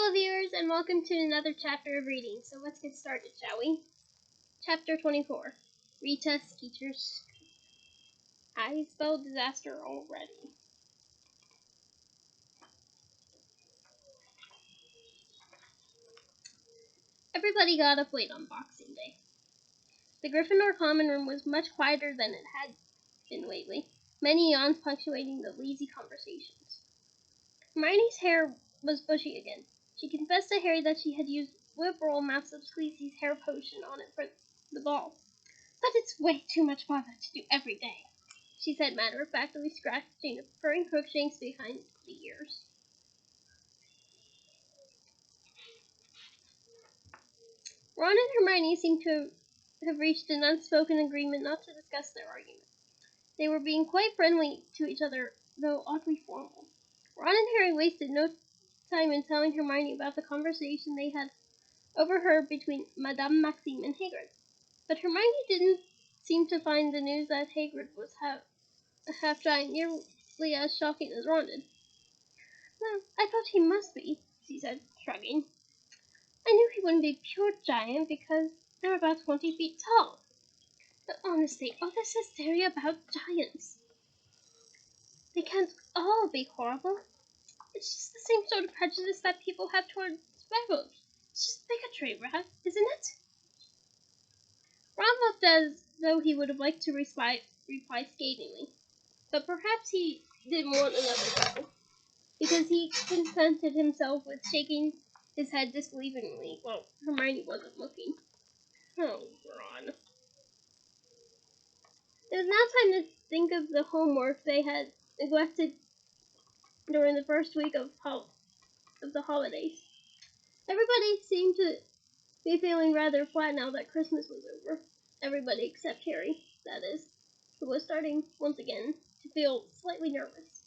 Hello viewers and welcome to another chapter of reading. So let's get started, shall we? Chapter 24. Rita Skeeter's. I spelled disaster already. Everybody got up late on Boxing Day. The Gryffindor common room was much quieter than it had been lately, many yawns punctuating the lazy conversations. Hermione's hair was bushy again. She confessed to Harry that she had used liberal amounts of Squeezy's hair potion on it for the ball. But it's way too much bother to do every day, she said matter-of-factly, scratching a furry Crookshanks behind the ears. Ron and Hermione seemed to have reached an unspoken agreement not to discuss their argument. They were being quite friendly to each other, though oddly formal. Ron and Harry wasted no time in telling Hermione about the conversation they had overheard between Madame Maxime and Hagrid. But Hermione didn't seem to find the news that Hagrid was a half-giant nearly as shocking as Ron did. Well, I thought he must be, she said, shrugging. I knew he wouldn't be pure giant because they're about 20 feet tall. But honestly, all this hysteria about giants. They can't all be horrible. It's just the same sort of prejudice that people have towards werewolves. It's just bigotry, right? Isn't it? Ron looked as though he would have liked to reply scathingly, but perhaps he didn't want another go, because he contented himself with shaking his head disbelievingly while Hermione wasn't looking. Oh, Ron. It was now time to think of the homework they had neglected during the first week of the holidays. Everybody seemed to be feeling rather flat now that Christmas was over. Everybody except Harry, that is, who was starting once again to feel slightly nervous.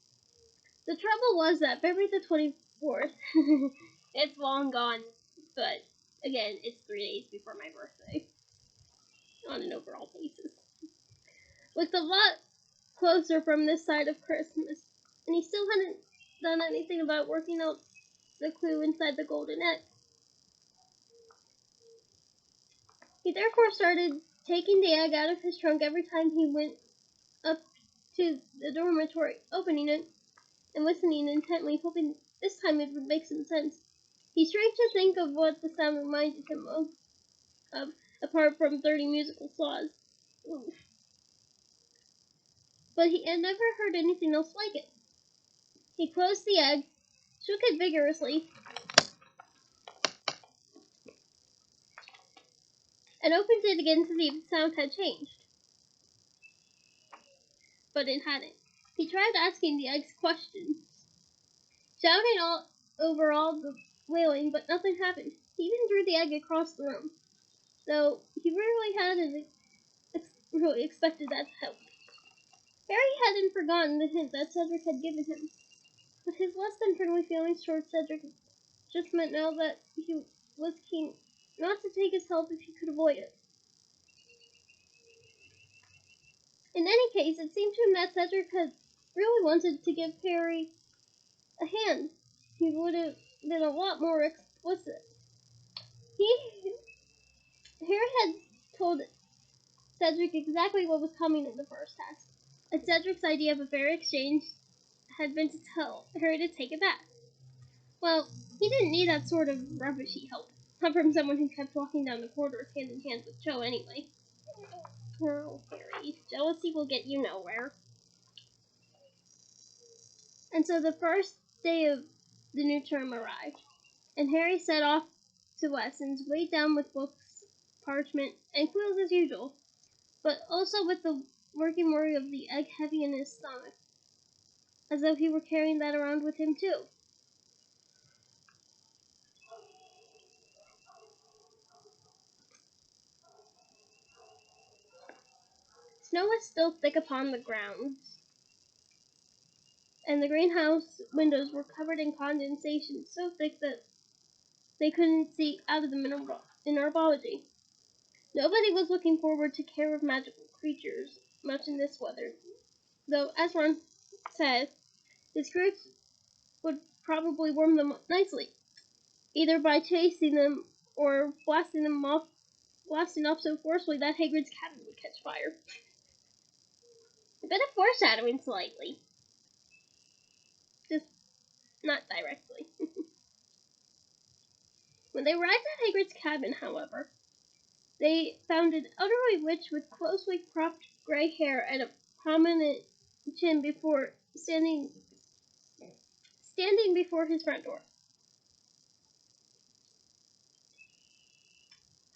The trouble was that February the 24th, it's long gone, but again, it's 3 days before my birthday, on an overall basis. Looked a lot closer from this side of Christmas, and he still hadn't done anything about working out the clue inside the golden egg. He therefore started taking the egg out of his trunk every time he went up to the dormitory, opening it and listening intently, hoping this time it would make some sense. He strained to think of what the sound reminded him of apart from 30 musical saws. Oof. But he had never heard anything else like it. He closed the egg, shook it vigorously, and opened it again to see if the sound had changed. But it hadn't. He tried asking the eggs questions, shouting over all the wailing, but nothing happened. He even threw the egg across the room, though he really hadn't really expected that to help. Harry hadn't forgotten the hint that Cedric had given him, but his less than friendly feelings towards Cedric just meant now that he was keen not to take his help if he could avoid it. In any case, it seemed to him that Cedric had really wanted to give Harry a hand. He would have been a lot more explicit. Harry had told Cedric exactly what was coming in the first test, and Cedric's idea of a fair exchange had been to tell Harry to take it back. Well, he didn't need that sort of rubbishy help, not from someone who kept walking down the corridors hand in hand with Cho anyway. Oh, Harry, jealousy will get you nowhere. And so the first day of the new term arrived, and Harry set off to lessons, weighed down with books, parchment, and quills as usual, but also with the working worry of the egg heavy in his stomach, as though he were carrying that around with him too. Snow was still thick upon the grounds, and the greenhouse windows were covered in condensation so thick that they couldn't see out of them in herbology. Nobody was looking forward to care of magical creatures much in this weather, though, as Ron said, his fruits would probably warm them up nicely. either by chasing them or blasting off so forcefully that Hagrid's cabin would catch fire. A bit of foreshadowing slightly. Just not directly. When they arrived at Hagrid's cabin, however, they found an elderly witch with closely cropped gray hair and a prominent chin standing before his front door.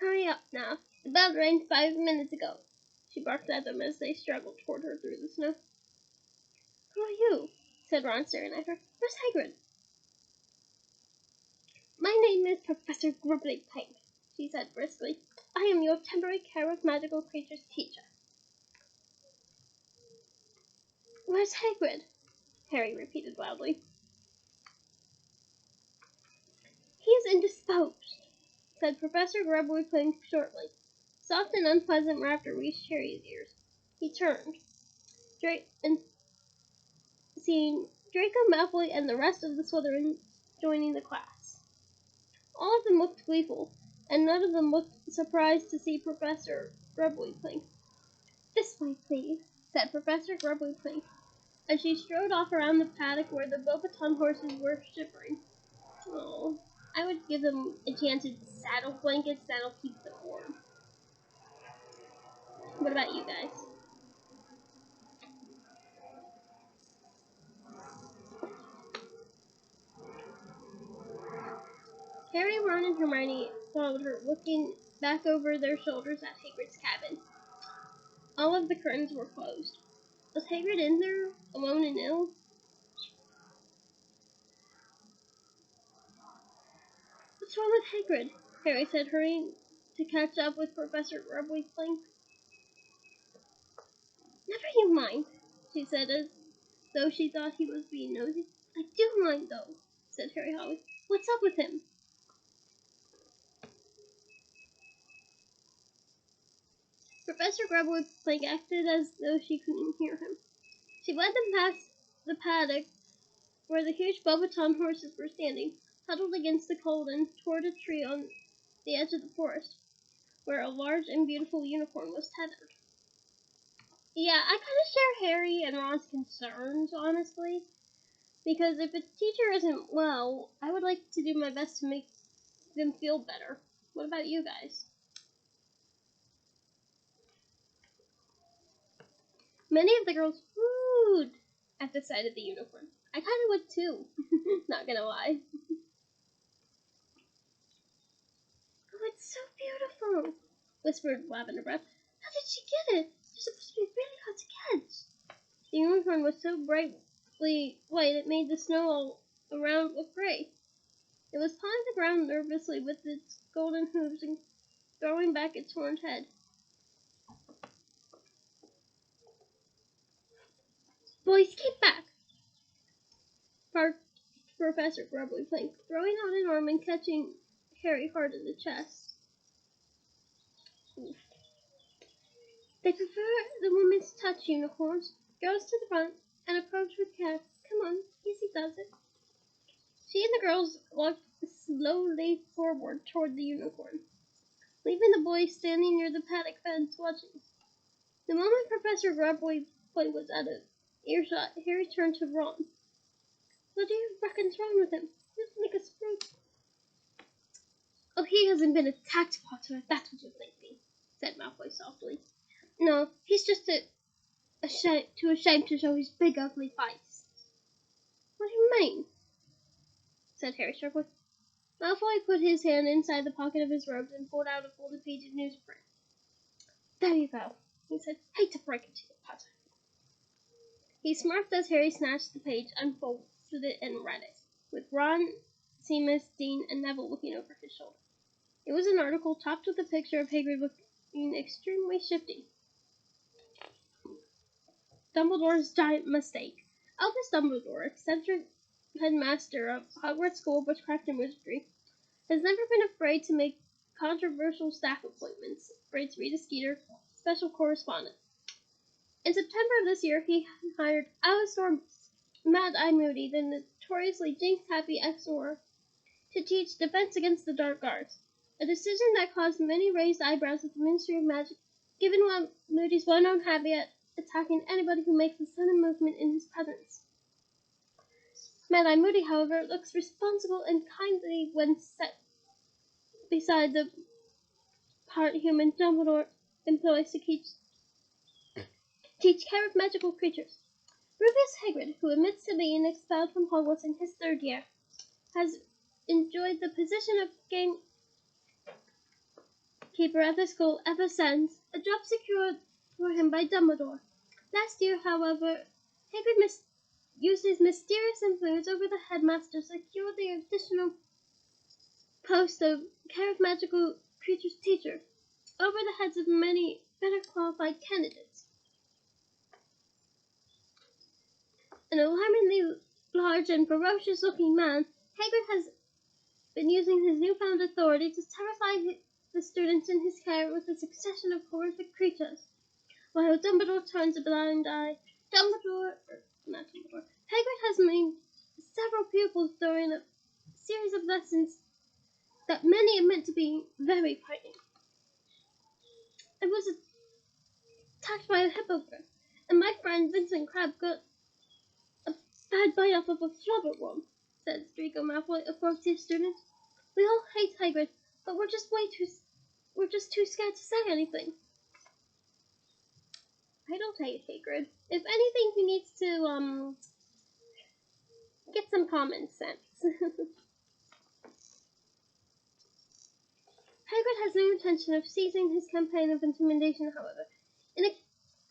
Hurry up now. The bell rang 5 minutes ago. She barked at them as they struggled toward her through the snow. Who are you? Said Ron, staring at her. Where's Hagrid? My name is Professor Grubbly-Pink, she said briskly. I am your temporary care of magical creatures teacher. Where's Hagrid? Harry repeated loudly. He is indisposed, said Professor Grubbly-Pink shortly. Soft and unpleasant laughter reached Harry's ears. He turned, and seeing Draco Malfoy and the rest of the Slytherins joining the class. All of them looked gleeful, and none of them looked surprised to see Professor Grubbly-Pink. This way, please, said Professor Grubbly-Pink, as she strode off around the paddock where the Beauxbaton horses were shivering. Oh, I would give them enchanted saddle blankets that'll keep them warm. What about you guys? Harry, Ron, and Hermione followed her, looking back over their shoulders at Hagrid's cabin. All of the curtains were closed. Was Hagrid in there, alone and ill? What's wrong with Hagrid? Harry said, hurrying to catch up with Professor Grubbly-Pink. Never you mind, she said, as though she thought he was being nosy. I do mind, though, said Harry hotly. What's up with him? Professor Grubbly-Pink acted as though she couldn't hear him. She led them past the paddock where the huge Beauxbaton horses were standing, huddled against the cold, and toward a tree on the edge of the forest, where a large and beautiful unicorn was tethered. Yeah, I kind of share Harry and Ron's concerns, honestly, because if a teacher isn't well, I would like to do my best to make them feel better. What about you guys? Many of the girls wooed at the sight of the unicorn. I kind of would too, not gonna lie. Oh, it's so beautiful, whispered Lavender Breath. How did she get it? It's supposed to be really hard to catch. The unicorn was so brightly white it made the snow all around look gray. It was pawing the ground nervously with its golden hooves and throwing back its horned head. Boys, keep back! Barked Professor Grubbly-Pink, throwing out an arm and catching Harry hard in the chest. They prefer the women's touch, unicorns. Girls to the front and approach with care. Come on, easy does it. She and the girls walked slowly forward toward the unicorn, leaving the boys standing near the paddock fence watching. The moment Professor Grubbly-Pink was out of earshot, Harry turned to Ron. What do you reckon's wrong with him? He doesn't make us fruit. Oh, he hasn't been attacked, Potter, if that's what you're thinking, said Malfoy softly. No, he's just too ashamed to show his big ugly face. What do you mean? Said Harry sharply. Malfoy put his hand inside the pocket of his robes and pulled out a folded page of newsprint. There you go, he said. Hate to break it to you, Potter. He smirked as Harry snatched the page, unfolded it, and read it, with Ron, Seamus, Dean, and Neville looking over his shoulder. It was an article topped with a picture of Hagrid looking extremely shifty. Dumbledore's giant mistake. Albus Dumbledore, eccentric headmaster of Hogwarts School of Witchcraft and Wizardry, has never been afraid to make controversial staff appointments, writes Rita Skeeter, special correspondent. In September of this year, he hired Alastor Mad-Eye Moody, the notoriously jinx-happy ex-Auror, to teach defense against the dark arts, a decision that caused many raised eyebrows at the Ministry of Magic, given Moody's well-known habit at attacking anybody who makes a sudden movement in his presence. Mad-Eye Moody, however, looks responsible and kindly when set beside the part human Dumbledore employs to teach care of magical creatures. Rubius Hagrid, who admits to being expelled from Hogwarts in his third year, has enjoyed the position of gamekeeper at the school ever since, a job secured for him by Dumbledore. Last year, however, Hagrid used his mysterious influence over the headmaster to secure the additional post of care of magical creatures teacher over the heads of many better qualified candidates. An alarmingly large and ferocious-looking man, Hagrid has been using his newfound authority to terrify the students in his care with a succession of horrific creatures, while Dumbledore turns a blind eye. Hagrid has made several pupils during a series of lessons that many admit to be very frightening. I was attacked by a hippogriff, and my friend Vincent Crabbe got a bad bite off of a flubberworm, said Draco Malfoy, a fourth-year student. We all hate Hagrid, but we're just too scared to say anything. I don't hate Hagrid. If anything, he needs to get some common sense. Hagrid has no intention of ceasing his campaign of intimidation, however. In a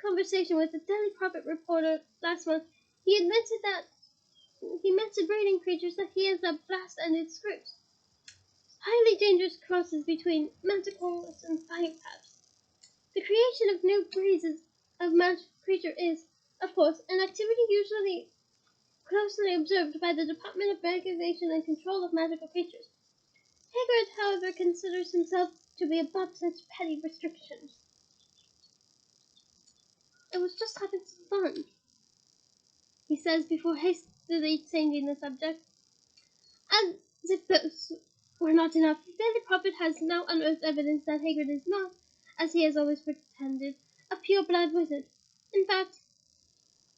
conversation with the Daily Prophet reporter last month, he admitted that he mentioned breeding creatures that he has a blast-ended script. Highly dangerous crosses between manticores and biopaths. The creation of new breeds of magic creature is, of course, an activity usually closely observed by the Department of Regulation and Control of Magical Creatures. Hagrid, however, considers himself to be above such petty restrictions. It was just having some fun, he says before hastily changing the subject. As if this were not enough, the Daily Prophet has now unearthed evidence that Hagrid is not, as he has always pretended, a pure-blood wizard. In fact,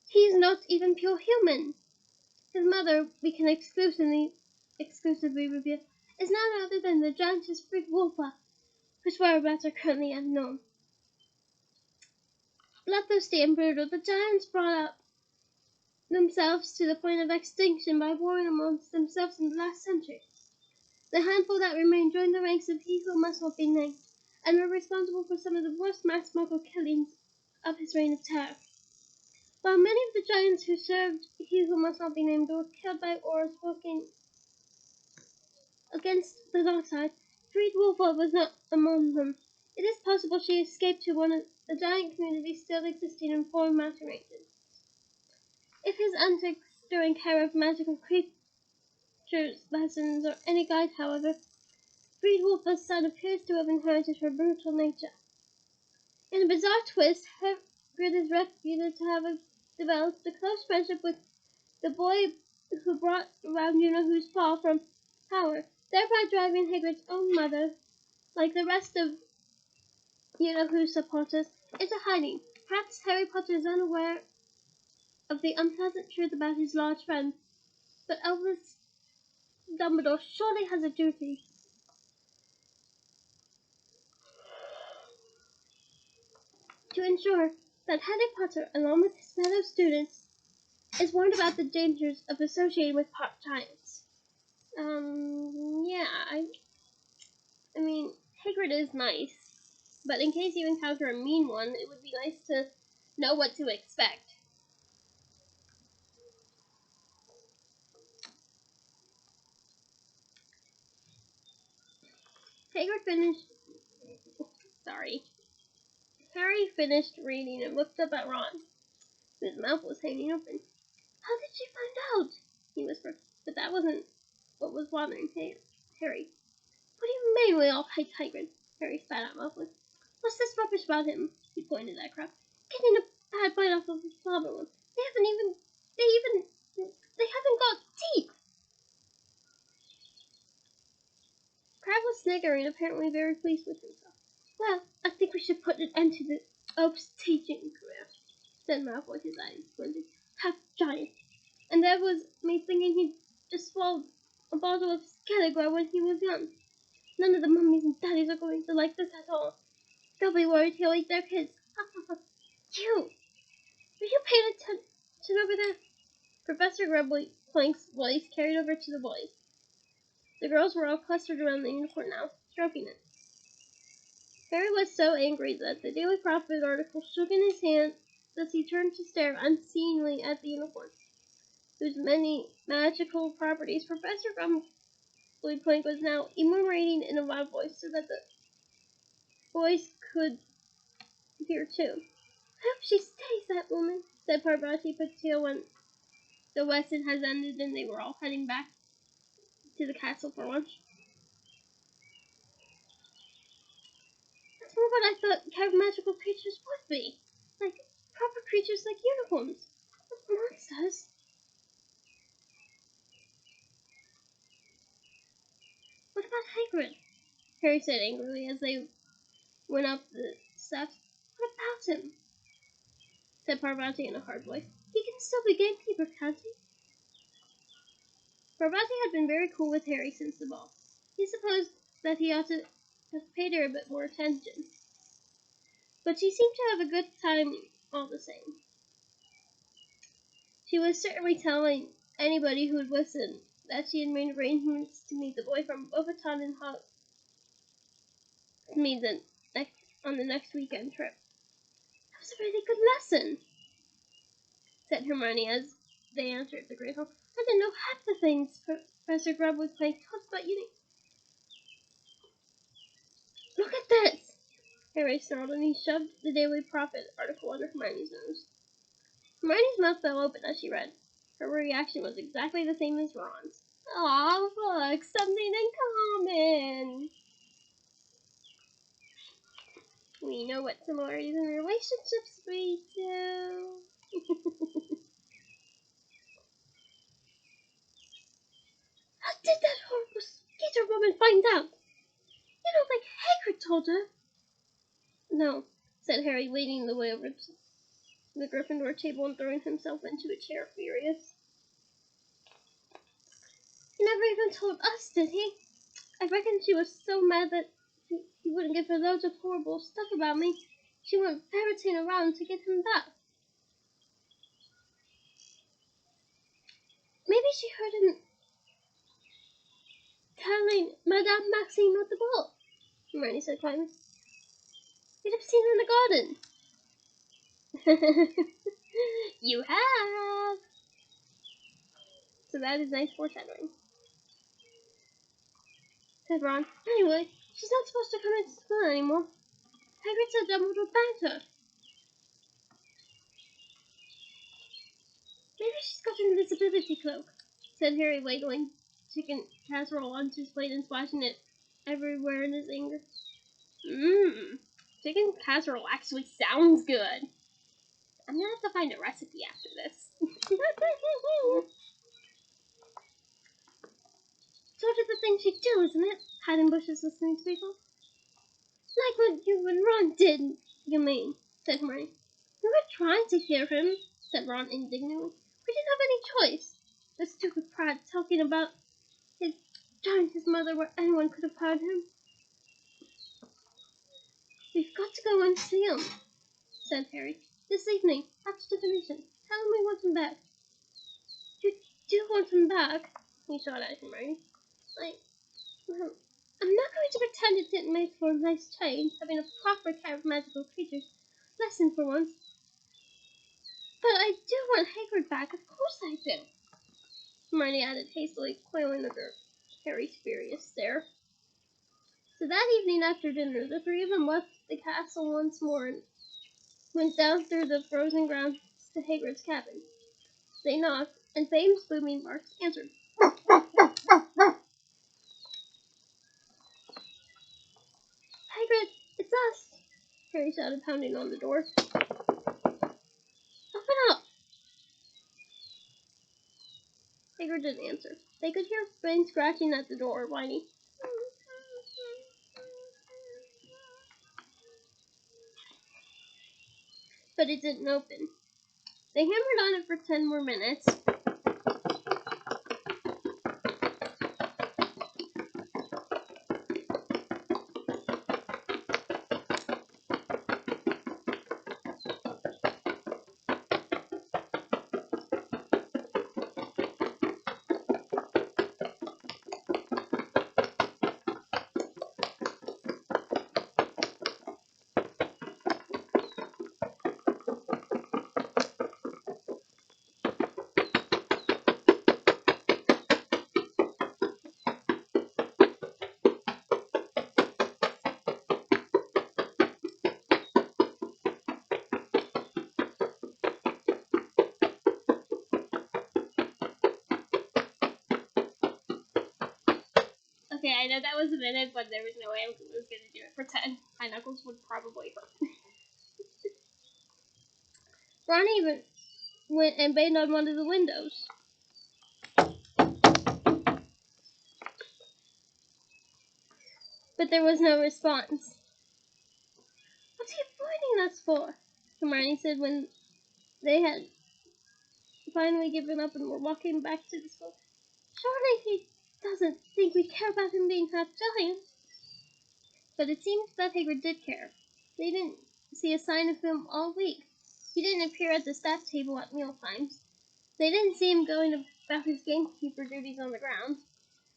he is not even pure human. His mother, we can exclusively reveal, is none other than the giantess Freedwolfa, whose whereabouts are currently unknown. Bloodthirsty and brutal, the giants brought up themselves to the point of extinction by warring amongst themselves in the last century. The handful that remained joined the ranks of He Who Must Not Be Named, and were responsible for some of the worst mass murder killings of his reign of terror. While many of the giants who served He Who Must Not Be Named were killed by Aurors working against the dark side, Freedwolfa was not among them. It is possible she escaped to one of the giant communities still existing in foreign mountain ranges. If his antics during care of magical creatures lessons are any guide, however, Freedwolfa's son appears to have inherited her brutal nature. In a bizarre twist, Hagrid is reputed to have developed a close friendship with the boy who brought around you-know-who's fall from power, thereby driving Hagrid's own mother, like the rest of you-know-who's supporters, into hiding. Perhaps Harry Potter is unaware of the unpleasant truth about his large friend, but Albus Dumbledore surely has a duty to ensure that Harry Potter, along with his fellow students, is warned about the dangers of associating with part giants. Yeah, I mean, Hagrid is nice, but in case you encounter a mean one, it would be nice to know what to expect. Harry finished reading and looked up at Ron, whose mouth was hanging open. How did she find out? He whispered, but that wasn't what was bothering Harry. What do you mean we all hate Hagrid? Harry spat out mouthfully. What's this rubbish about him? He pointed at Crabbe. Getting a bad bite off of his flabber one. They haven't got teeth. was sniggering, apparently very pleased with himself. Well, I think we should put an end to the Oak's teaching career, said Malfoy, his eyes squinting. Half giant. And that was me thinking he'd just swallowed a bottle of Scalagra when he was young. None of the mummies and daddies are going to like this at all. They'll be worried he'll eat their kids. You! Are you paying attention over there? Professor Grubbleplank's voice carried over to the boys. The girls were all clustered around the unicorn now, stroking it. Harry was so angry that the Daily Prophet article shook in his hand as he turned to stare unseeingly at the unicorn, whose many magical properties Professor Grumbleplank was now enumerating in a loud voice so that the boys could hear too. I hope she stays, that woman, said Parvati Patil when the lesson has ended and they were all heading back to the castle for lunch. That's more what I thought magical creatures would be. Like proper creatures like unicorns. Monsters. What about Hagrid? Harry said angrily as they went up the steps. What about him? Said Parvati in a hard voice. He can still be gamekeeper, can't he? Parvati had been very cool with Harry since the ball. He supposed that he ought to have paid her a bit more attention. But she seemed to have a good time all the same. She was certainly telling anybody who would listen that she had made arrangements to meet the boy from Beauxbaton and Hogsmeade on the next weekend trip. That was a really good lesson, said Hermione as they entered the great hall. I didn't know half the things Professor Grubb was playing talk about uni. Look at this! Harry snarled, and he shoved the Daily Prophet article under Hermione's nose. Hermione's mouth fell open as she read. Her reaction was exactly the same as Ron's. Aw, look, something in common! We know what similarities in relationships we do. How did that horrible Skeeter woman find out? You don't think Hagrid told her? No, said Harry, leading the way over to the Gryffindor table and throwing himself into a chair, furious. He never even told us, did he? I reckon she was so mad that he wouldn't give her loads of horrible stuff about me. She went ferreting around to get him back. Maybe she heard him telling Madame Maxime at the ball, Hermione said quietly. You'd have seen her in the garden. You have. So that is nice foreshadowing, said Ron. Anyway, she's not supposed to come into school anymore. Hagrid said Dumbledore banned her. Maybe she's got an invisibility cloak, said Harry, ladling chicken casserole onto his plate and splashing it everywhere in his anger. Chicken casserole actually sounds good. I'm gonna have to find a recipe after this. Sort of the thing she'd do, isn't it? Hide in bushes listening to people. Like what you and Ron did, you mean, said Hermione. We were trying to hear him, said Ron indignantly. We didn't have any choice. The stupid prat talking about telling his mother where anyone could have heard him. We've got to go and see him, said Harry. This evening, after divination. Tell him we want him back. You do want him back? He shot at Hermione. I'm not going to pretend it didn't make for a nice change, having a proper care of magical creatures. Lesson for once. But I do want Hagrid back, of course I do. Hermione added hastily, coiling under Harry's furious stare. So that evening after dinner, the three of them left the castle once more and went down through the frozen grounds to Hagrid's cabin. They knocked, and Fame's booming barks answered. Hagrid, it's us! Harry shouted, pounding on the door. Open up! Hagrid didn't answer. They could hear Fane scratching at the door, whining. but it didn't open. They hammered on it for 10 more minutes. Okay, I know that was a minute, but there was no way I was going to do it for 10. My knuckles would probably hurt. Ron even went and banged on one of the windows. But there was no response. "What's he avoiding us for?" Hermione said when they had finally given up and were walking back to the school. "Surely he doesn't think we care about him being half giant." But it seemed that Hagrid did care. They didn't see a sign of him all week. He didn't appear at the staff table at meal times. They didn't see him going about his gamekeeper duties on the grounds.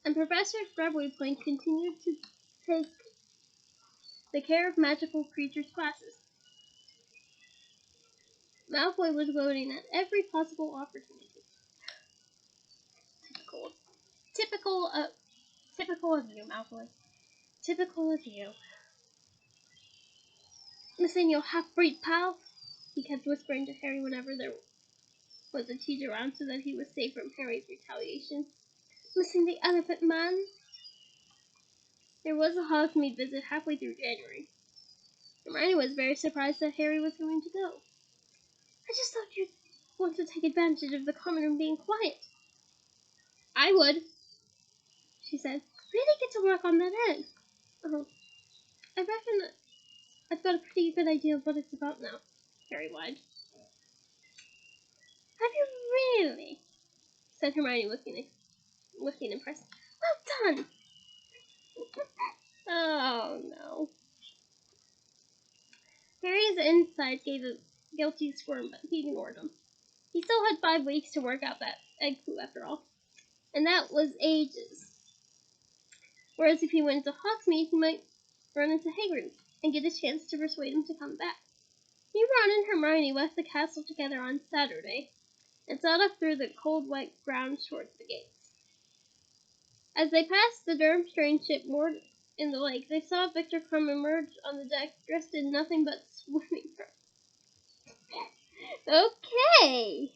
And Professor Scrubwoodpoint continued to take the care of magical creatures classes. Malfoy was gloating at every possible opportunity. Typical. Typical of you, Malfoy. Typical of you. "Missing your half-breed pal?" he kept whispering to Harry whenever there was a teacher around so that he was safe from Harry's retaliation. "Missing the Elephant Man?" There was a Hogsmeade visit halfway through January. Hermione was very surprised that Harry was going to go. "I just thought you'd want to take advantage of the common room being quiet." "I would," she said. "Really get to work on that egg." "Oh, I reckon I've got a pretty good idea of what it's about now," Harry lied. "Have you really?" said Hermione, looking impressed. "Well done." Oh, no. Harry's inside gave a guilty squirm, but he ignored him. He still had 5 weeks to work out that egg poo after all. And that was ages. Whereas if he went to Hogsmeade, he might run into Hagrid and get a chance to persuade him to come back. He, Ron, and Hermione left the castle together on Saturday and sailed up through the cold, wet grounds towards the gates. As they passed the Durmstrang ship moored in the lake, they saw Victor Crumb emerge on the deck dressed in nothing but swimming trunks. Okay.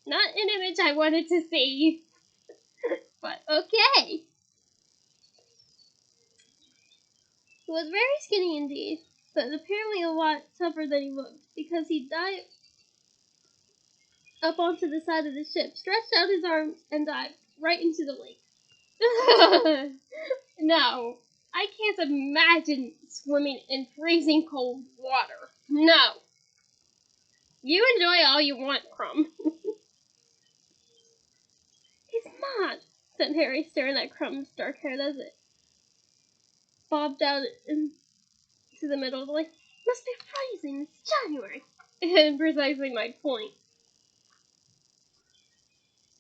Not an image I wanted to see, but okay. He was very skinny indeed, but apparently a lot tougher than he looked, because he dived up onto the side of the ship, stretched out his arms, and dived right into the lake. No, I can't imagine swimming in freezing cold water. No. You enjoy all you want, Crumb. "He's mad," said Harry, staring at Crumb's dark hair as it bobbed out into the middle of the lake. "Must be freezing. It's January." And precisely my point.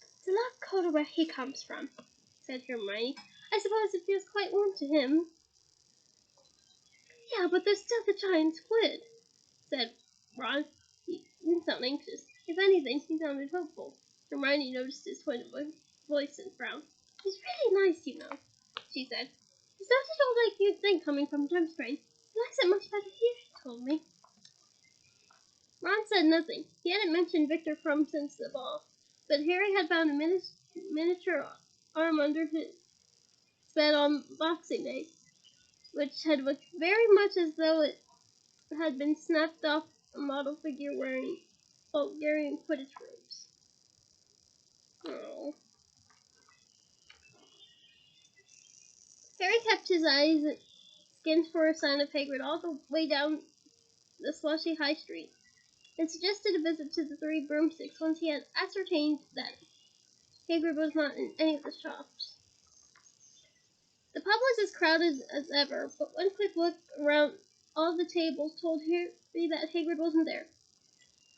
"It's a lot colder where he comes from," said Hermione. "I suppose it feels quite warm to him." "Yeah, but there's still the giant squid," said Ron. He didn't sound anxious. If anything, he sounded hopeful. Hermione noticed his tone of voice and frowned. "He's really nice, you know," she said. "He's not at all like you'd think coming from Durmstrang. He likes it much better here, she told me." Ron said nothing. He hadn't mentioned Victor Crumb since the ball, but Harry had found a miniature arm under his bed on Boxing Day, which had looked very much as though it had been snapped off a model figure wearing Bulgarian Quidditch robes. Oh. Harry kept his eyes skinned for a sign of Hagrid all the way down the slushy high street. and suggested a visit to the Three Broomsticks once he had ascertained that Hagrid was not in any of the shops. The pub was as crowded as ever, but one quick look around all the tables told Harry that Hagrid wasn't there.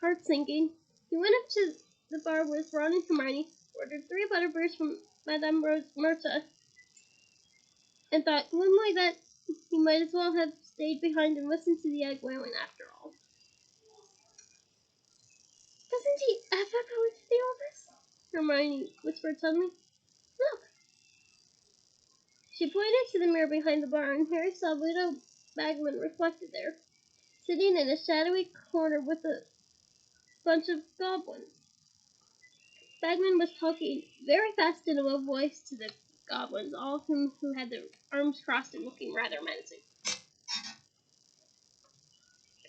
Heart sinking, he went up to the bar with Ron and Hermione, ordered 3 butterbeers from Madame Marta, and thought gloomily that he might as well have stayed behind and listened to the egg wailing after all. Doesn't he ever go into the office? Hermione whispered suddenly. Look! She pointed to the mirror behind the bar, and Harry saw Widow Bagman reflected there, sitting in a shadowy corner with a bunch of goblins. Bagman was talking very fast in a low voice to the goblins, all of whom who had their arms crossed and looking rather menacing.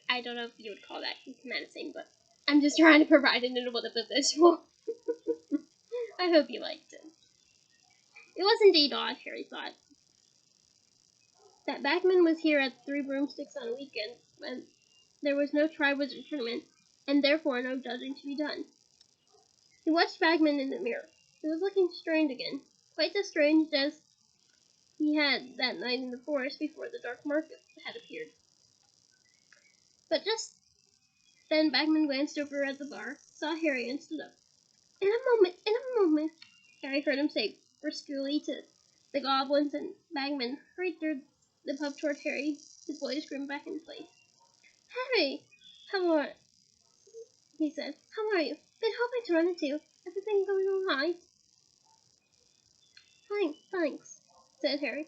I don't know if you would call that menacing, but I'm just trying to provide a little bit of a visual. I hope you liked it. It was indeed odd, Harry thought, that Bagman was here at Three Broomsticks on a weekend when there was no Triwizard Tournament, and therefore no judging to be done. He watched Bagman in the mirror. He was looking strange again, quite as strange as he had that night in the forest before the Dark Market had appeared. But just then Bagman glanced over at the bar, saw Harry, and stood up. In a moment, Harry heard him say briskly to the goblins, and Bagman hurried through the pub toward Harry, his voice grinned back into place. Harry, how are he said. How are you? Been hoping to run into you. Everything going all right? Fine, thanks, said Harry.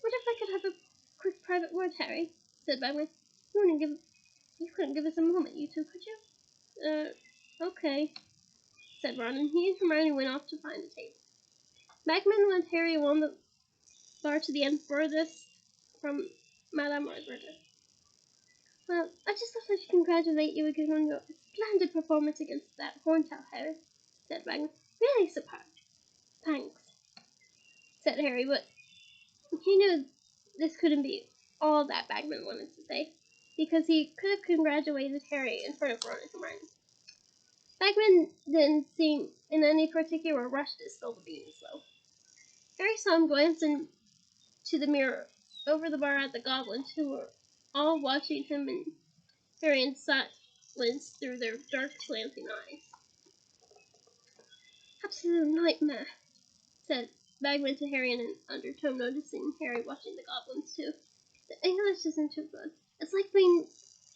What if I could have a quick private word, Harry? Said Bagman. You couldn't give us a moment, you two, could you? Okay, said Ron, and he and Hermione went off to find a table. Bagman led Harry along the bar to the end furthest from Madame Margaret. Well, I just thought I should congratulate you again on your splendid performance against that Horntail, Harry, said Bagman. Really superb. Thanks, said Harry, but he knew this couldn't be all that Bagman wanted to say, because he could have congratulated Harry in front of Ron and Hermione. Bagman didn't seem in any particular rush to spill the beans, though. Harry saw him glance into the mirror over the bar at the goblins, who were all watching him and Harry in silence through their dark, slanting eyes. Absolute nightmare, said Bagman to Harry in an undertone, noticing Harry watching the goblins too. The English isn't too good. It's like being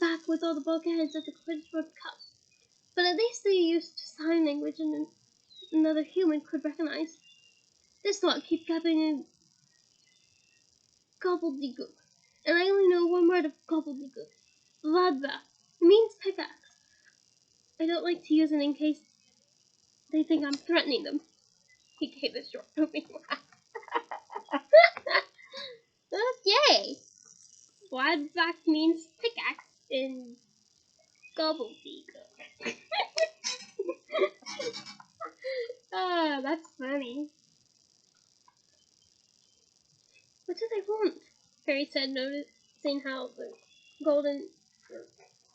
back with all the bulkheads at the Quidditch World Cup. But at least they used sign language and another human could recognize. This lot keep gabbing in gobbledygook, and I only know one word of gobbledygook. Vladva. It means pickaxe. I don't like to use it in case they think I'm threatening them. He gave a short moving laugh. Okay. Vladva means pickaxe in gobbledygook. Ah, that's funny. What do they want? Harry said, noticing how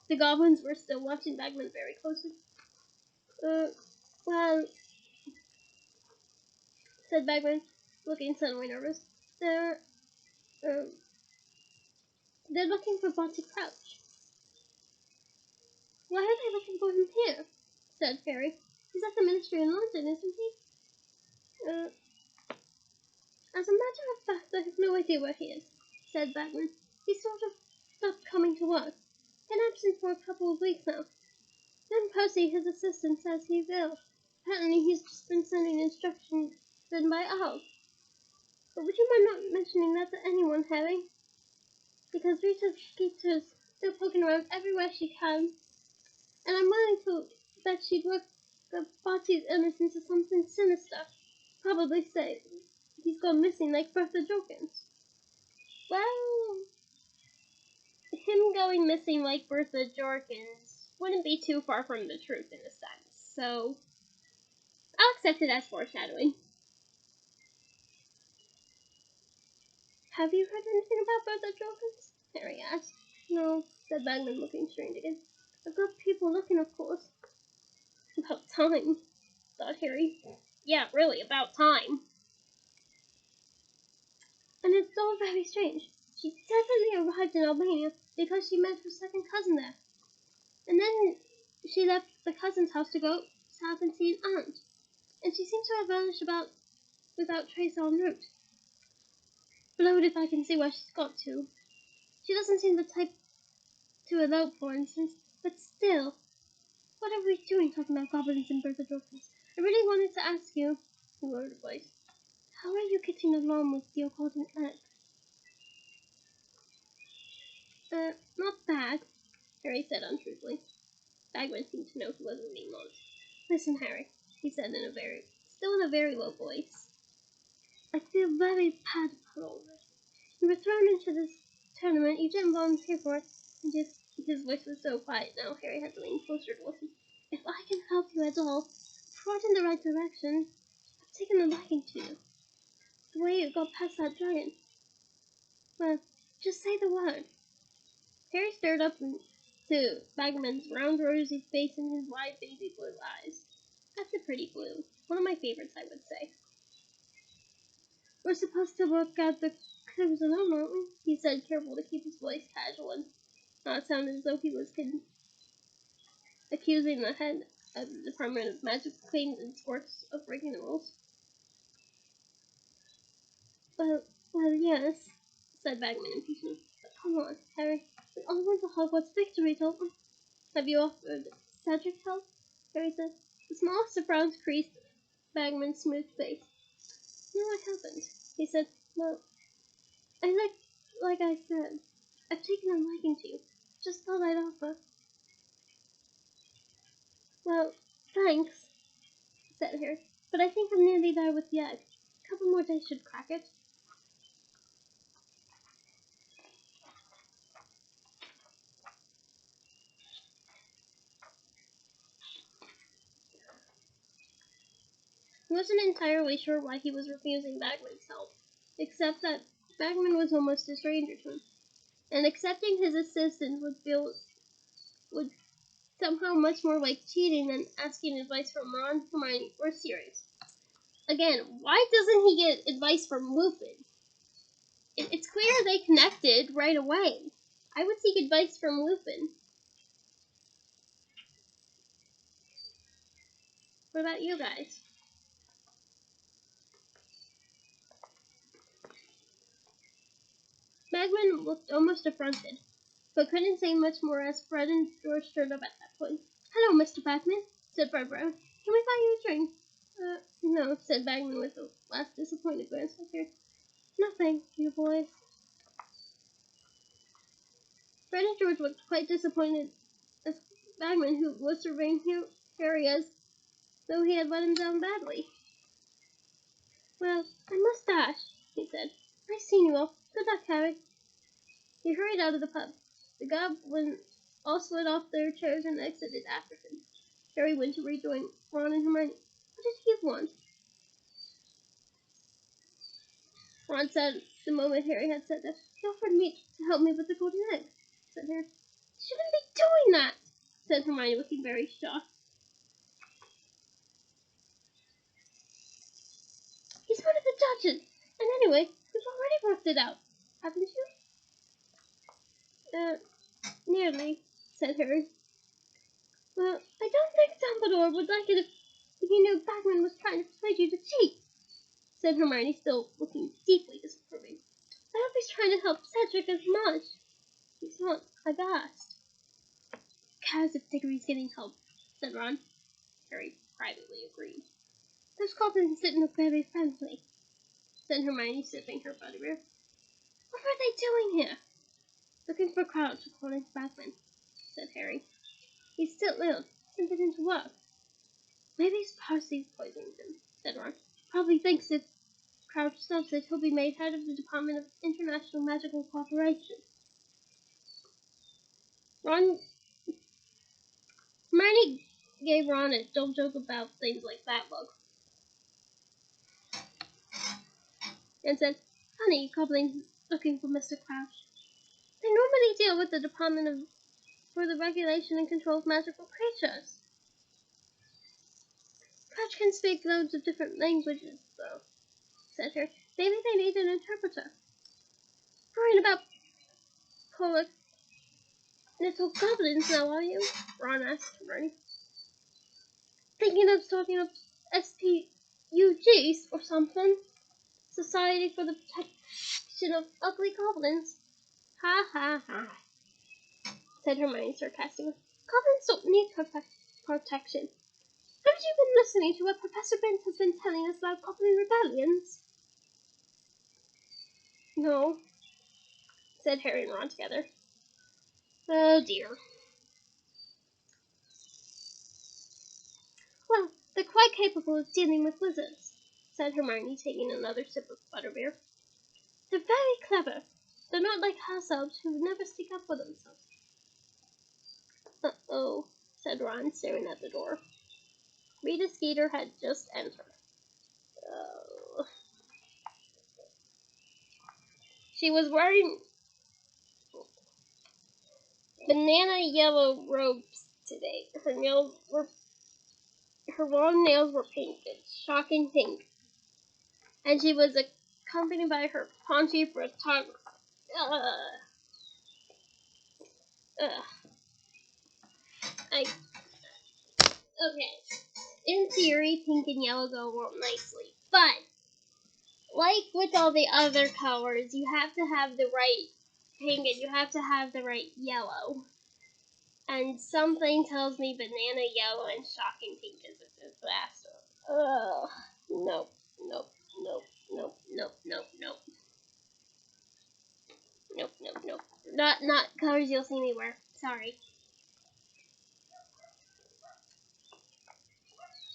the goblins were still watching Bagman very closely. Well, said Bagman, looking suddenly nervous. They're, um, they're looking for Barty Crouch. Why are they looking for him here? Said Harry. He's at the Ministry in London, isn't he? As a matter of fact, I have no idea where he is, said Bagman. He sort of stopped coming to work. Been absent for a couple of weeks now. Then Percy, his assistant, says he's ill. Apparently he's just been sending instructions written by owls. But would you mind not mentioning that to anyone, Harry? Because Rita Skeeter's still poking around everywhere she can, and I'm willing to bet she'd work the Barty's illness into something sinister. Probably say he's gone missing like Bertha Jorkins. Well, him going missing like Bertha Jorkins wouldn't be too far from the truth in a sense, so I'll accept it as foreshadowing. Have you heard anything about Bertha Jorkins? Harry asked. No, said Bagman, looking strange again. I've got people looking, of course. About time, thought Harry. Yeah, really, about time. And it's all very strange. She definitely arrived in Albania because she met her second cousin there. And then she left the cousin's house to go south and see an aunt. And she seems to have vanished without trace en route. Blowed if I can see where she's got to. She doesn't seem the type to elope, for instance, but still. What are we doing talking about goblins and Bertha Dorcas? I really wanted to ask you, he lowered his voice, how are you getting along with the occult and egg? Not bad, Harry said untruthfully. Bagman seemed to know he wasn't being honest. Listen, Harry, he said still in a very low voice. I feel very bad about all this. You were thrown into this tournament, you didn't volunteer for it, and his voice was so quiet now, Harry had to lean closer to listen. If I can help you at all, brought in the right direction, I've taken a liking to you. The way you got past that dragon. Well, just say the word. Harry stared up into Bagman's round rosy face and his wide baby blue eyes. That's a pretty blue. One of my favorites, I would say. We're supposed to work out the clues alone, aren't we? He said, careful to keep his voice casual and not sound as though he was accusing the head of the Department of Magic Claims and Sports of breaking the rules. Well, yes, said Bagman impatiently. But come on, Harry. We all want the Hogwarts victory, don't we? Have you offered Cedric help? Harry said. The smallest of frowns creased Bagman's smooth face. No, I haven't, he said. Well, like I said, I've taken a liking to you. Just thought I'd offer. Well, thanks, said Harry. But I think I'm nearly there with the egg. A couple more days should crack it. He wasn't entirely sure why he was refusing Bagman's help, except that Bagman was almost a stranger to him, and accepting his assistance would somehow much more like cheating than asking advice from Ron, Hermione, or Sirius. Again, why doesn't he get advice from Lupin? It's clear they connected right away. I would seek advice from Lupin. What about you guys? Bagman looked almost affronted, but couldn't say much more as Fred and George stood up at that point. Hello, Mr. Bagman, said Fred Brown. Can we buy you a drink? No, said Bagman with a last disappointed glance at her. No, thank you, boys. Fred and George looked quite disappointed as Bagman, who was surveying Harry as though he had let him down badly. Well, I must dash, he said. Nice seeing you all. Good luck, Harry. He hurried out of the pub. The goblins all slid off their chairs and exited after him. Harry went to rejoin Ron and Hermione. What did he want? Ron said the moment Harry had said that. He offered me to help me with the golden egg, said Harry. You shouldn't be doing that, said Hermione, looking very shocked. He's one of the judges. And anyway, we've already worked it out. Haven't you? Nearly, said Harry. Well, I don't think Dumbledore would like it if he knew Bagman was trying to persuade you to cheat, said Hermione, still looking deeply disapproving. I hope he's trying to help Cedric as much. He's not aghast. Cares if Diggory's getting help, said Ron. Harry privately agreed. Those goblins didn't look very friendly, said Hermione, sipping her butterbeer. What are they doing here? Looking for Crouch, according to Bagman, said Harry. He's still ill. Hasn't been into work. Maybe it's Percy poisoned him, said Ron. Probably thinks if Crouch stops it, he'll be made head of the Department of International Magical Cooperation. Hermione gave Ron a don't joke about things like that look, and said, Funny, goblins looking for Mr. Crouch. They normally deal with the Department of for the regulation and control of magical creatures. Crouch can speak loads of different languages, though, said Harry. Maybe they need an interpreter. Worrying about poor little goblins now, are you? Ron asked Hermione. Thinking of starting up SPUGs or something? Society for the Protection of Ugly Goblins. Ha ha ha, said Hermione sarcastically. Goblins don't need protection. Haven't you been listening to what Professor Bent has been telling us about goblin rebellions? No, said Harry and Ron together. Oh dear. Well, they're quite capable of dealing with wizards, said Hermione, taking another sip of butterbeer. They're very clever. They're not like house elves who never stick up for themselves. Uh-oh, said Ron, staring at the door. Rita Skeeter had just entered. Oh. She was wearing banana yellow robes today. Her long nails were painted, shocking pink, and she was accompanied by her paunchy photographer. Okay. In theory, pink and yellow go well nicely, but like with all the other colors, you have to have the right pink and you have to have the right yellow. And something tells me banana yellow and shocking pink is a disaster. Ugh. Nope. Nope. Nope. Nope. Nope. Nope. Nope. Nope. Nope. Nope. Not colors you'll see me wear. Sorry.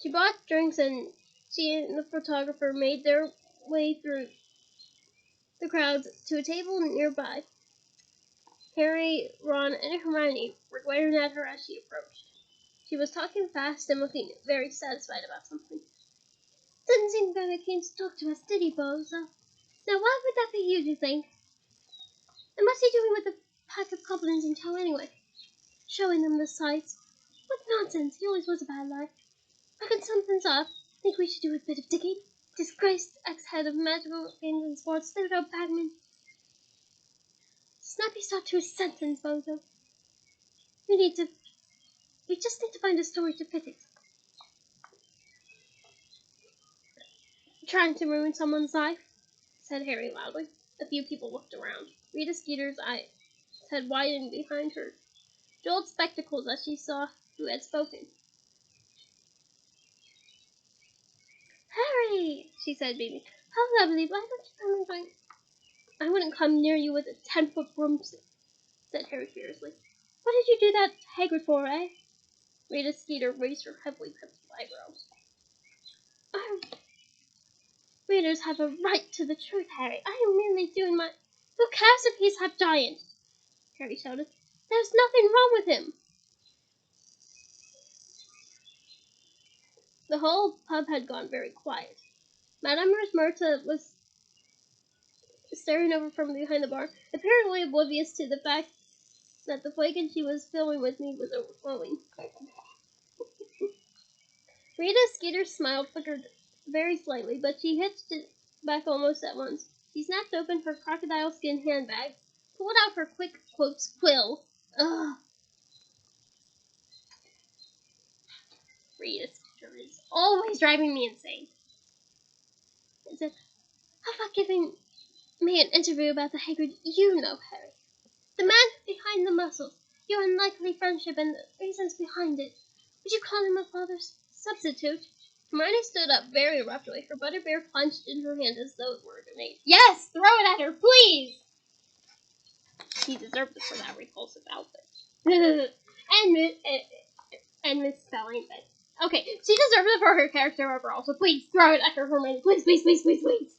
She bought drinks and she and the photographer made their way through the crowds to a table nearby. Harry, Ron, and Hermione were glaring at her as she approached. She was talking fast and looking very satisfied about something. Didn't seem very keen to talk to us, did he, Bozo? Now, why would that be you, do you think? And what's he doing with a pack of goblins in tow anyway? Showing them the sights. What nonsense! He always was a bad liar. Reckon something's up. Think we should do a bit of digging? Disgraced ex-head of magical games and sports, Theodore Bagman. Snappy start to his sentence, Bozo. We just need to find a story to fit it. Trying to ruin someone's life, said Harry loudly. A few people looked around. Rita Skeeter's eyes had widened behind her jeweled spectacles as she saw who had spoken. Harry, she said, beaming. How lovely. Why don't you come and join? I wouldn't come near you with a 10-foot broomstick, said Harry fiercely. What did you do that Hagrid for, eh? Rita Skeeter raised her heavily penciled eyebrows. Our readers have a right to the truth, Harry. I am merely doing my... Who cares if he's half giant? Harry shouted. There's nothing wrong with him. The whole pub had gone very quiet. Madame Rosmerta was staring over from behind the bar, apparently oblivious to the fact that the flagon she was filling with me was overflowing. Rita Skeeter's smile flickered very slightly, but she hitched it back almost at once. She snapped open her crocodile skin handbag, pulled out her quick quotes quill. Ugh. Rita Skeeter is always driving me insane. Is it? How about giving me an interview about the Hagrid you know, Harry? The man behind the muscles, your unlikely friendship and the reasons behind it. Would you call him a father's substitute? Hermione stood up very abruptly, her butterbeer clenched in her hand as though it were a grenade. Yes! Throw it at her, please! He deserved it for that repulsive outfit. and misspelling it. Okay, she deserved it for her character overall, so please throw it at her, Hermione. Please, please, please, please, please.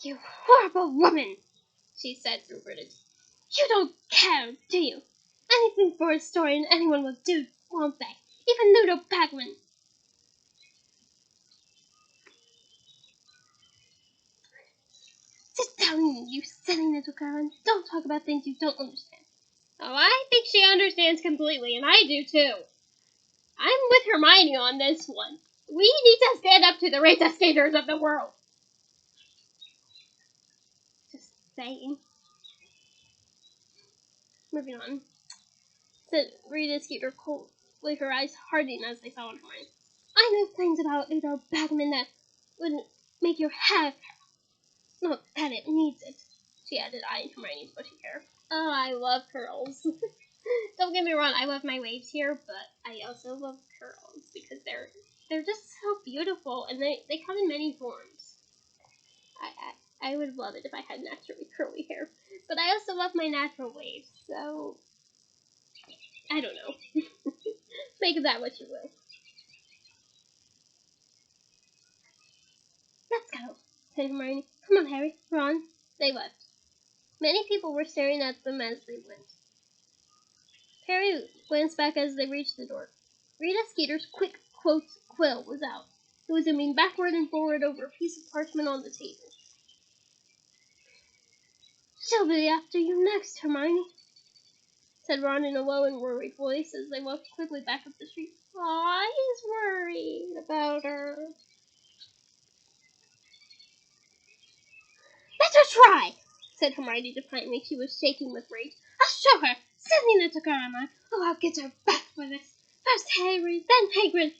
You horrible woman, she said through gritted. You don't care, do you? Anything for a story and anyone will do, won't they? Even Ludo Bagman. Sit telling you, you silly little girl, don't talk about things you don't understand. Oh, I think she understands completely, and I do too. I'm with Hermione on this one. We need to stand up to the Rita Skaters of the world. Just saying. Moving on. Said Rita Skeeter coldly, her eyes hardening as they fell on Hermione. I know things about little Bagman that would make your hair. Not that it needs it, she added, eyeing Hermione's bushy hair. Oh, I love curls. Don't get me wrong, I love my waves here, but I also love curls because they're just so beautiful, and they come in many forms. I would love it if I had naturally curly hair, but I also love my natural waves, so I don't know. Make of that what you will. Let's go, said Hermione. Come on, Harry, Ron. They left. Many people were staring at them as they went. Harry glanced back as they reached the door. Rita Skeeter's quick quill was out. It was zooming backward and forward over a piece of parchment on the table. She'll be after you next, Hermione, said Ron in a low and worried voice as they walked quickly back up the street. Aw, he's worried about her. Let her try, said Hermione defiantly. She was shaking with rage. I'll show her. Silly little girl am I. Oh, I'll get her back for this. First Harry, then Hagrid.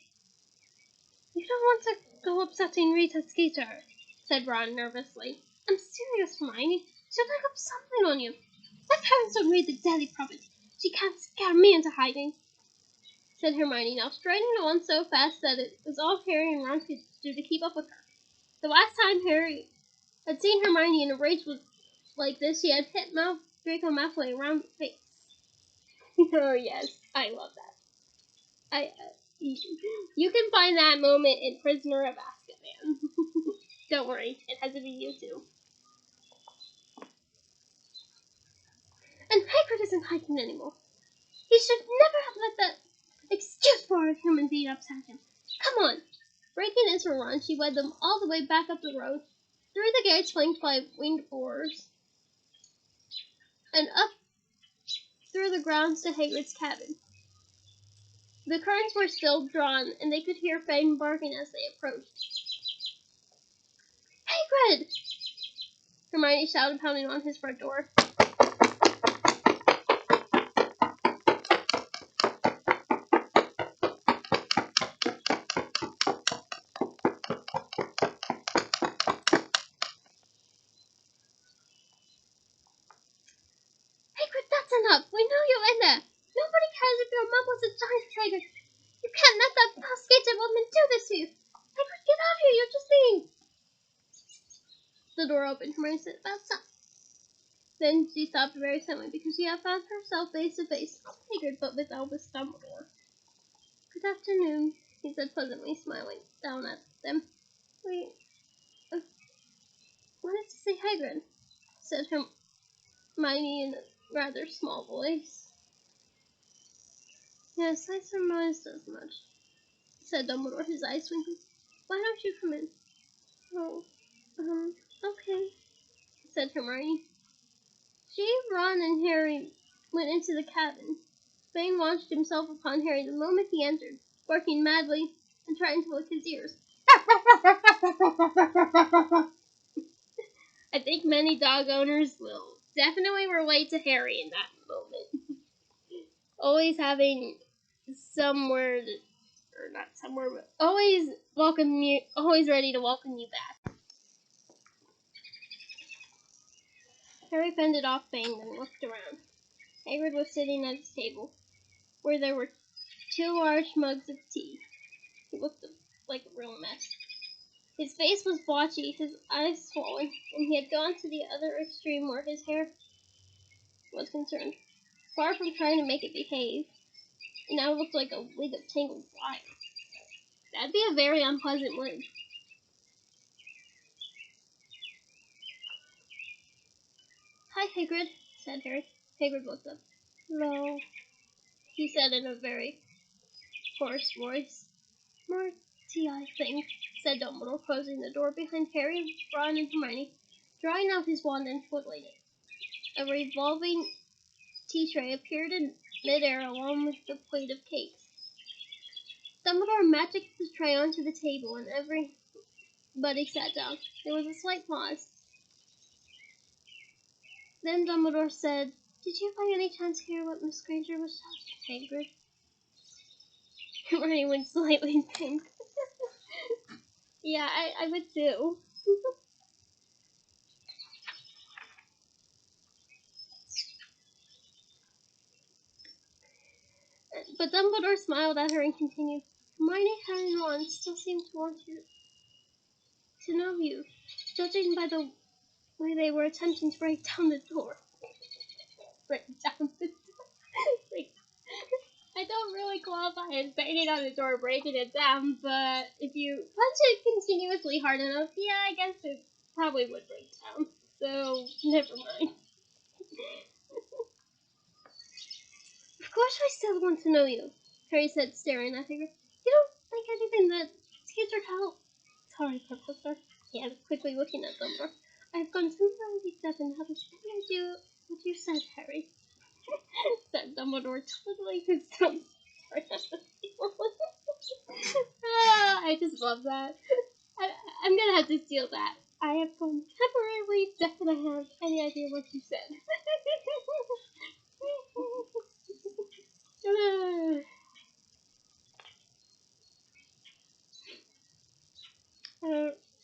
You don't want to go upsetting Rita Skeeter, said Ron nervously. I'm serious, Hermione. She'll pick up something on you. My parents don't read the Daily Prophet. She can't scare me into hiding, said Hermione, now striding on so fast that it was all Harry and Ron could do to keep up with her. The last time Harry had seen Hermione in a rage like this, she had hit Draco Malfoy around the face. Oh yes, I love that. You can find that moment in Prisoner of Azkaban. Don't worry, it has to be you too. And Hagrid isn't hiding anymore. He should never have let that excuse for a human being upset him. Come on. Breaking into a run, she led them all the way back up the road, through the gates flanked by winged boars, and up through the grounds to Hagrid's cabin. The curtains were still drawn, and they could hear Fang barking as they approached. Hagrid! Hermione shouted, pounding on his front door. Hagrid, that's enough! We know you're in there! Nobody cares if your mom was a giant tiger! You can't let that Skeeter woman do this to you! Hagrid, get out of here! You're just being... The door opened. Hermione said, "About time." Then she stopped very suddenly because she had found herself face to face, not with Hagrid, but with Albus Dumbledore. Good afternoon, he said pleasantly, smiling down at them. Wait, wanted to say Hagrid, said Hermione in a rather small voice. Yes, I surmised as much, said Dumbledore, his eyes twinkling. Why don't you come in? Oh, okay, said Hermione. She, Ron, and Harry went into the cabin. Fang launched himself upon Harry the moment he entered, barking madly and trying to lick his ears. I think many dog owners will definitely relate to Harry in that moment. Always having somewhere, or not somewhere, but always ready to welcome you back. Harry fended off Fang and looked around. Hagrid was sitting at his table, where there were 2 large mugs of tea. He looked like a real mess. His face was blotchy, his eyes swollen, and he had gone to the other extreme where his hair was concerned. Far from trying to make it behave, it now looked like a wig of tangled wire. That'd be a very unpleasant wig. Hi, Hagrid, said Harry. Hagrid looked up. Hello, he said in a very hoarse voice. More tea, I think, said Dumbledore, closing the door behind Harry, Ron, and Hermione. drawing out his wand and twiddling it. A revolving tea tray appeared in midair along with the plate of cakes. Dumbledore magicked the tray onto the table, and everybody sat down. There was a slight pause. Then Dumbledore said, "Did you by any chance hear what Miss Granger was shouting, Hagrid?" Hermione went slightly pink. Yeah, I would too. But Dumbledore smiled at her and continued, "Hermione, Harry, and Ron still seem to want to know you, judging by the way they were attempting to break down the door." Break down the door? Like, I don't really qualify as banging on the door, breaking it down, but if you punch it continuously hard enough, yeah, I guess it probably would break down. So, never mind. "Of course I still want to know you," Harry said, staring at her. "You don't think anything that Skeeter told..." "Sorry, Professor," he added, quickly looking at Dumbledore. "I've gone completely deaf and haven't any idea what you said, Harry," said Dumbledore, twiddling his thumbs. I just love that. I'm gonna have to steal that. "I have gone temporarily deaf and I have any idea what you said."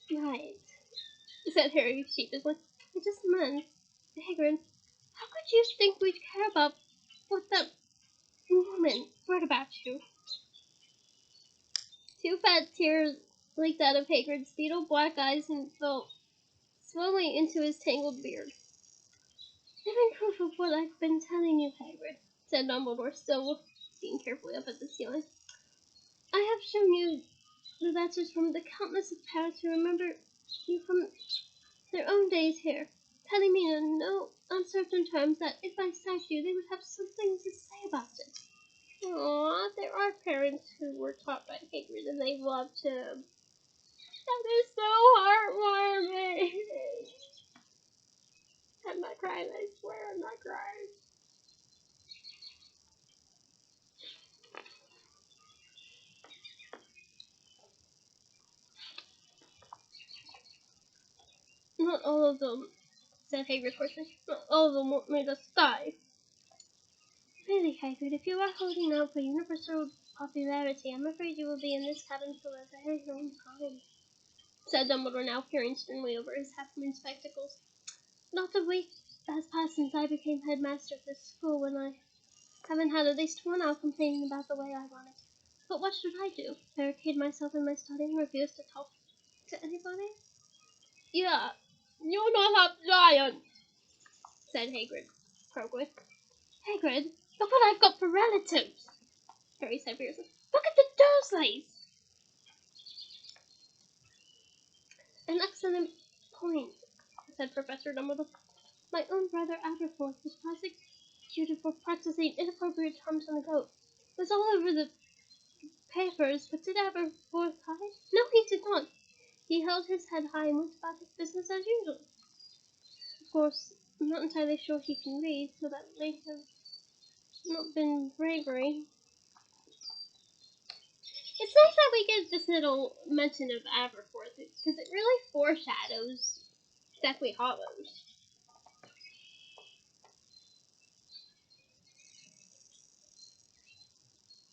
Right, said Harry sheepishly. "I just meant, Hagrid, how could you think we'd care about what that woman wrote about you?" Two fat tears leaked out of Hagrid's beetle black eyes and fell slowly into his tangled beard. "Living proof of what I've been telling you, Hagrid," said Dumbledore, still looking carefully up at the ceiling. "I have shown you the letters from the countless of parents who remember you from their own days here, telling me in no uncertain terms that if I sacked you, they would have something to say about it." Aww, there are parents who were taught by Hagrid and they loved him. That is so heartwarming. I'm not crying, I swear I'm not crying. "Not all of them," said Hagrid hoarsely. "Not all of them made us die." "Really, Hagrid, if you are holding out for universal popularity, I'm afraid you will be in this cabin for a very long time," said Dumbledore, now peering sternly over his half-moon spectacles. "Not a week has passed since I became headmaster of this school when I haven't had at least one owl complaining about the way I run it. But what should I do? Barricade myself in my study and refuse to talk to anybody?" "Yeah, you're not half giant," said Hagrid, croakily. "Hagrid, look what I've got for relatives," Harry said fiercely. "Look at the Dursleys!" "An excellent point," said Professor Dumbledore. "My own brother Aberforth was prosecuted for practicing inappropriate charms on a goat. It was all over the papers, but did Aberforth hide? No, he did not. He held his head high and went about his business as usual. Of course, I'm not entirely sure he can read, so that may have not been bravery." It's nice that we get this little mention of Aberforth, because it really foreshadows Deathly Hallows.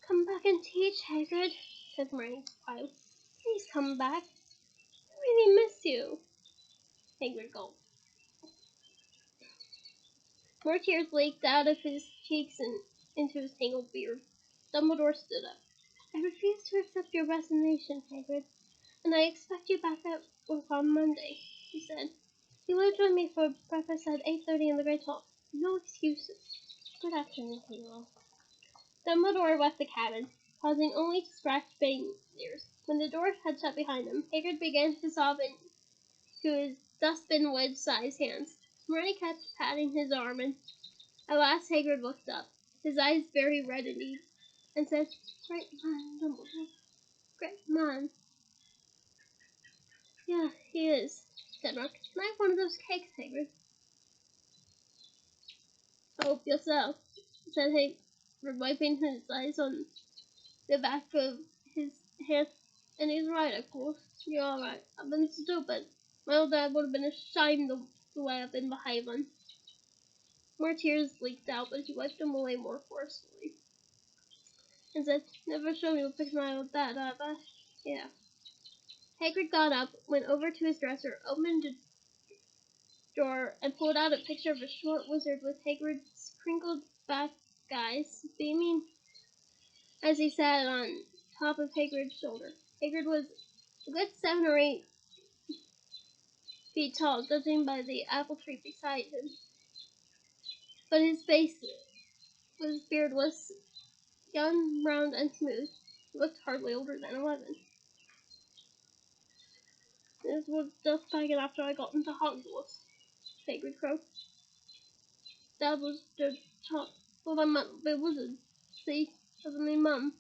"Come back and teach, Hagrid," said Hermione quietly. "Please come back. I really miss you." Hagrid gulped. More tears leaked out of his cheeks and into his tangled beard. Dumbledore stood up. "I refuse to accept your resignation, Hagrid, and I expect you back at work on Monday," he said. "You will join me for breakfast at 8:30 in the Great Hall. No excuses. Good afternoon to you all." Dumbledore left the cabin, pausing only to scratch Bane's ears. When the door had shut behind him, Hagrid began to sob into his dustbin wedge-sized hands. Hermione kept patting his arm, and at last Hagrid looked up, his eyes very red indeed, and said, "Great man, Dumbledore. Great man." "Yeah, he is," said Ron. "And I've wanted those cakes, Hagrid? Help yourself, said Hagrid, wiping his eyes on the back of his hand. And he's right, of course. You're all right. I've been stupid. My old dad would have been ashamed of the way I've been behaving. More tears leaked out, but he wiped them away more forcefully. And said, never show me a picture of my old dad, have I? Yeah. Hagrid got up, went over to his dresser, opened a drawer, and pulled out a picture of a short wizard with Hagrid's crinkled back eyes beaming as he sat on top of Hagrid's shoulder. Hagrid was a good 7 or 8 feet tall, judging by the apple tree beside him. But his beard was young, round, and smooth. He looked hardly older than 11. This was just back after I got into Hogwarts, Hagrid croaked. Dad was the top, well, I meant the wizard. See, doesn't mean Mum.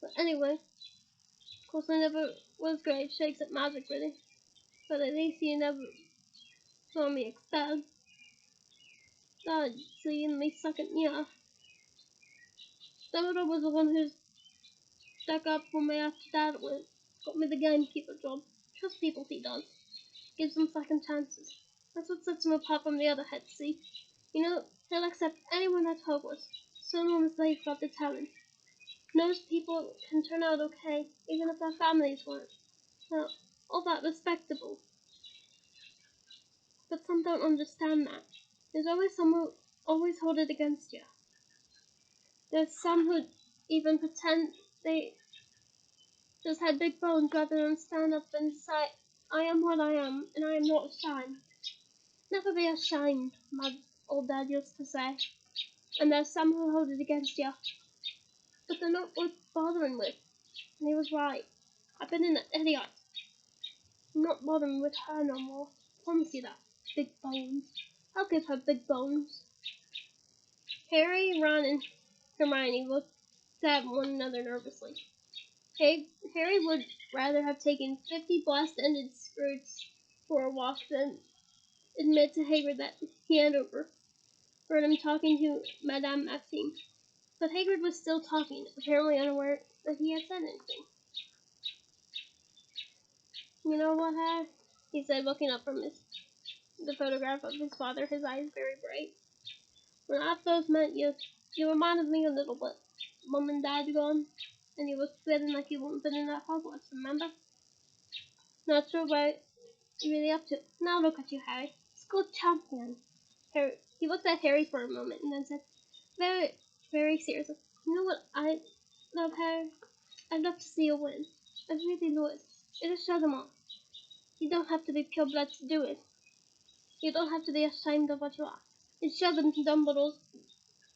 But anyway, of course I never was great shakes at magic, really. But at least he never saw me expelled. Dad, seeing me second year. Dumbledore was the one who stuck up for me after Dad got me the gamekeeper job. Trust people, he does. Gives them second chances. That's what sets him apart from the other heads, see? You know, he'll accept anyone at Hogwarts, so long as they've got the talent. Knows people can turn out okay, even if their families weren't. Now, all that respectable. But some don't understand that. There's always some who always hold it against you. There's some who even pretend they just had big bones rather than stand up and say, I am what I am, and I am not ashamed. Never be ashamed, my old dad used to say. And there's some who hold it against you, but they're not worth bothering with. And he was right. I've been an idiot. I'm not bothering with her no more. I promise you that. Big bones. I'll give her big bones. Harry, Ron, and Hermione looked at one another nervously. Harry would rather have taken 50 blast-ended skirts for a walk than admit to Hagrid that he had overheard him talking to Madame Maxime. But Hagrid was still talking, apparently unaware that he had said anything. You know what, Harry? He said, looking up from the photograph of his father, his eyes very bright. When I first met you, you reminded me a little bit. Mum and Dad gone, and you were feeling like you wouldn't been in that Hogwarts, remember? Not sure what you're really up to. Now look at you, Harry. School champion. He looked at Harry for a moment and then said, very, very seriously, you know what I love, Harry? I'd love to see you win. I really would. It'll show them all. You don't have to be pure blood to do it. You don't have to be ashamed of what you are. It's show them Dumbledore's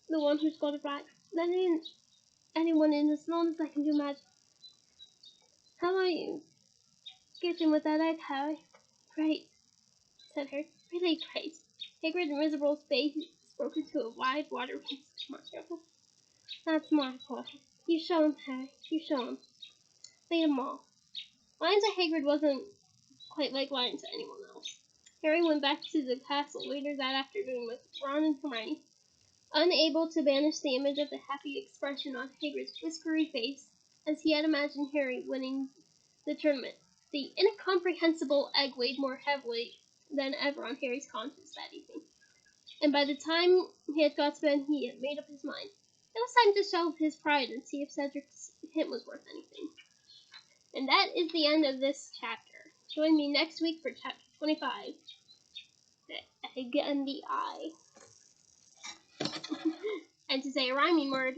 the one who's got it right. Let anyone in as long as they can do magic. How are you getting with that egg, Harry? Great, said Harry. Really great. Hagrid and Miserable's face broke into a wide, water-based smile. That's my boy. You show him, Harry. You show him. Lead them all. Lying to Hagrid wasn't quite like lying to anyone else. Harry went back to the castle later that afternoon with Ron and Hermione, unable to banish the image of the happy expression on Hagrid's whiskery face as he had imagined Harry winning the tournament. The incomprehensible egg weighed more heavily than ever on Harry's conscience that evening, and by the time he had got to bed, he had made up his mind. It was time to show his pride and see if Cedric's hint was worth anything. And that is the end of this chapter. Join me next week for chapter 25, The Egg and the Eye. And to say a rhyming word,